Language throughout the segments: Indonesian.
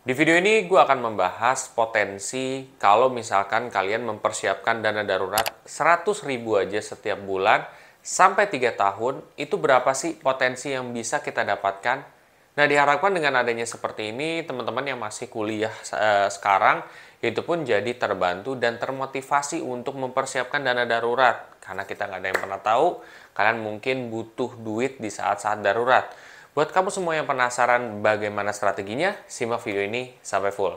Di video ini gue akan membahas potensi kalau misalkan kalian mempersiapkan dana darurat 100.000 aja setiap bulan sampai 3 tahun, itu berapa sih potensi yang bisa kita dapatkan? Nah, diharapkan dengan adanya seperti ini, teman-teman yang masih kuliah sekarang, itu pun jadi terbantu dan termotivasi untuk mempersiapkan dana darurat. Karena kita nggak ada yang pernah tahu, kalian mungkin butuh duit di saat-saat darurat. Buat kamu semua yang penasaran bagaimana strateginya, simak video ini sampai full.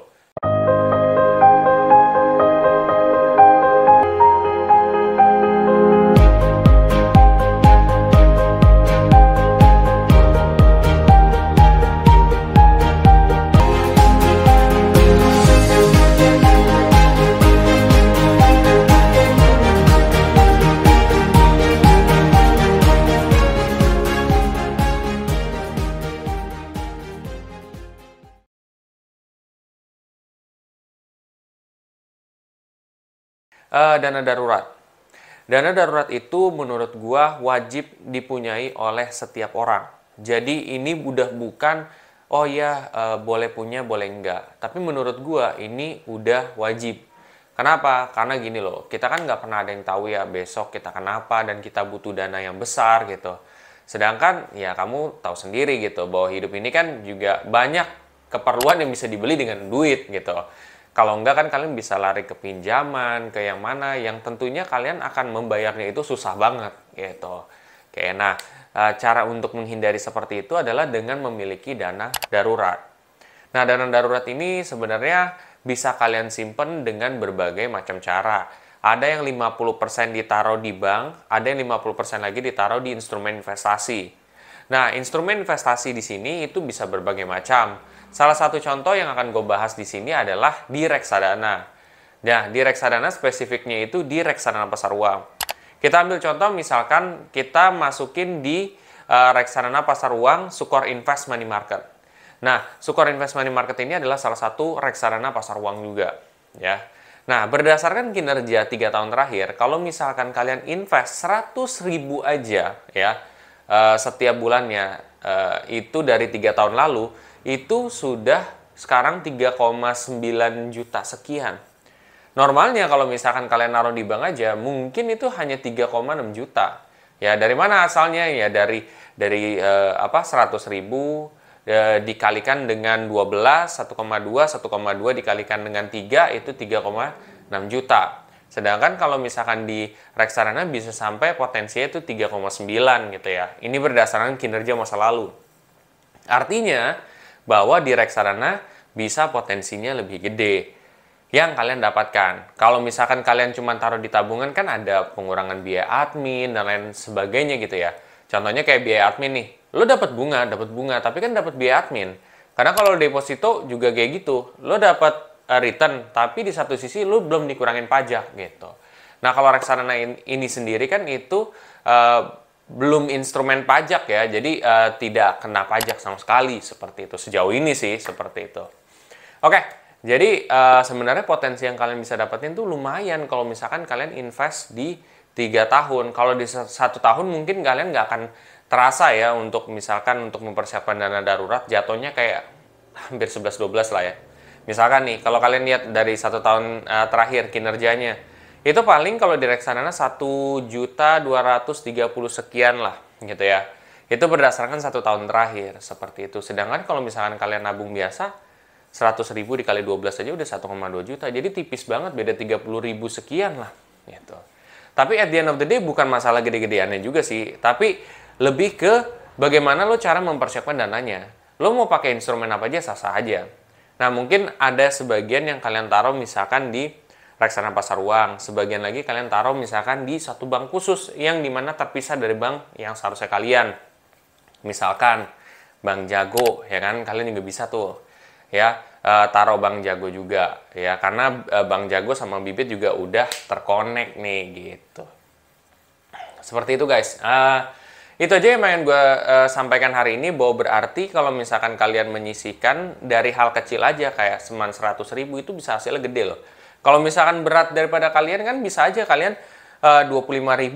Dana darurat. Dana darurat itu menurut gua wajib dipunyai oleh setiap orang. Jadi ini udah bukan, oh ya boleh punya, boleh enggak. Tapi menurut gua ini udah wajib. Kenapa? Karena gini loh, kita kan nggak pernah ada yang tahu ya besok kita kenapa dan kita butuh dana yang besar gitu. Sedangkan ya kamu tahu sendiri gitu bahwa hidup ini kan juga banyak keperluan yang bisa dibeli dengan duit gitu. Kalau enggak kan kalian bisa lari ke pinjaman, ke yang mana yang tentunya kalian akan membayarnya itu susah banget gitu. Oke, nah cara untuk menghindari seperti itu adalah dengan memiliki dana darurat. Nah, dana darurat ini sebenarnya bisa kalian simpen dengan berbagai macam cara. Ada yang 50% ditaruh di bank, ada yang 50% lagi ditaruh di instrumen investasi. Nah, instrumen investasi di sini itu bisa berbagai macam. Salah satu contoh yang akan gue bahas di sini adalah di reksadana. Nah, di reksadana spesifiknya itu di reksadana pasar uang. Kita ambil contoh misalkan kita masukin di reksadana pasar uang Sukor Invest Money Market. Nah, Sukor Invest Money Market ini adalah salah satu reksadana pasar uang juga, ya. Nah, berdasarkan kinerja 3 tahun terakhir, kalau misalkan kalian invest 100.000 aja, ya, setiap bulannya, itu dari 3 tahun lalu, itu sudah sekarang 3,9 juta sekian. Normalnya kalau misalkan kalian naruh di bank aja, mungkin itu hanya 3,6 juta. Ya, dari mana asalnya? Ya, dari 100.000 dikalikan dengan 12, 1,2 dikalikan dengan 3, itu 3,6 juta. Sedangkan kalau misalkan di reksadana bisa sampai potensinya itu 3,9 gitu ya. Ini berdasarkan kinerja masa lalu. Artinya bahwa di reksadana bisa potensinya lebih gede yang kalian dapatkan. Kalau misalkan kalian cuma taruh di tabungan kan ada pengurangan biaya admin dan lain sebagainya gitu ya. Contohnya kayak biaya admin nih. Lo dapat bunga, tapi kan dapat biaya admin. Karena kalau deposito juga kayak gitu. Lo dapat return, tapi di satu sisi lo belum dikurangin pajak gitu. Nah, kalau reksadana ini sendiri kan itu belum instrumen pajak ya, jadi tidak kena pajak sama sekali seperti itu. Sejauh ini sih seperti itu. Oke, jadi sebenarnya potensi yang kalian bisa dapetin tuh lumayan kalau misalkan kalian invest di 3 tahun. Kalau di 1 tahun mungkin kalian nggak akan terasa ya untuk misalkan untuk mempersiapkan dana darurat jatuhnya kayak hampir 11-12 lah ya. Misalkan nih, kalau kalian lihat dari 1 tahun terakhir kinerjanya, itu paling kalau di reksadana 1.230 sekian lah gitu ya. Itu berdasarkan 1 tahun terakhir seperti itu. Sedangkan kalau misalkan kalian nabung biasa 100.000 dikali 12 aja udah 1,2 juta. Jadi tipis banget, beda 30.000 sekian lah gitu. Tapi at the end of the day bukan masalah gede-gedeannya juga sih, tapi lebih ke bagaimana lo cara mempersiapkan dananya. Lo mau pakai instrumen apa aja sah-sah aja. Nah, mungkin ada sebagian yang kalian taruh misalkan di reksadana pasar uang, sebagian lagi kalian taruh misalkan di satu bank khusus yang dimana terpisah dari bank yang seharusnya kalian. Misalkan Bank Jago, ya kan, kalian juga bisa tuh ya taruh Bank Jago juga ya, karena Bank Jago sama Bibit juga udah terkonek nih gitu. Seperti itu guys. Itu aja yang pengen gue sampaikan hari ini, bahwa berarti kalau misalkan kalian menyisihkan dari hal kecil aja kayak seman 100.000 itu bisa hasilnya gede loh. Kalau misalkan berat daripada kalian kan bisa aja kalian 25.000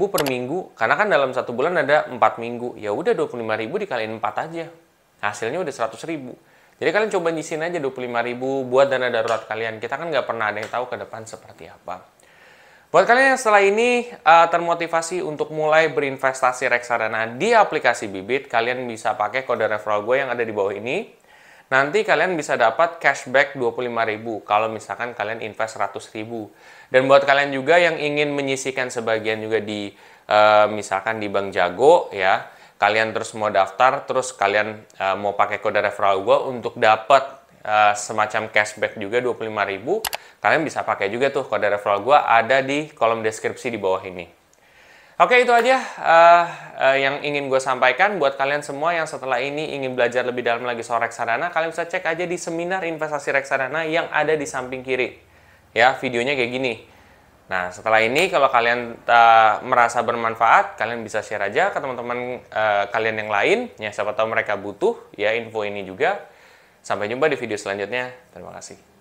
per minggu, karena kan dalam 1 bulan ada 4 minggu. Ya udah 25.000 dikaliin 4 aja. Hasilnya udah 100.000. Jadi kalian coba nyisin aja 25.000 buat dana darurat kalian. Kita kan nggak pernah ada yang tahu ke depan seperti apa. Buat kalian yang setelah ini termotivasi untuk mulai berinvestasi reksadana di aplikasi Bibit, kalian bisa pakai kode referral gue yang ada di bawah ini. Nanti kalian bisa dapat cashback 25.000 kalau misalkan kalian invest 100.000. Dan buat kalian juga yang ingin menyisihkan sebagian juga di misalkan di Bank Jago ya, kalian terus mau daftar, terus kalian mau pakai kode referral gue untuk dapat semacam cashback juga 25.000, kalian bisa pakai juga tuh kode referral gue, ada di kolom deskripsi di bawah ini. Oke, itu aja yang ingin gue sampaikan buat kalian semua yang setelah ini ingin belajar lebih dalam lagi soal reksadana. Kalian bisa cek aja di seminar investasi reksadana yang ada di samping kiri ya, videonya kayak gini. Nah, setelah ini kalau kalian merasa bermanfaat, kalian bisa share aja ke teman-teman kalian yang lain ya, siapa tahu mereka butuh ya info ini juga. Sampai jumpa di video selanjutnya. Terima kasih.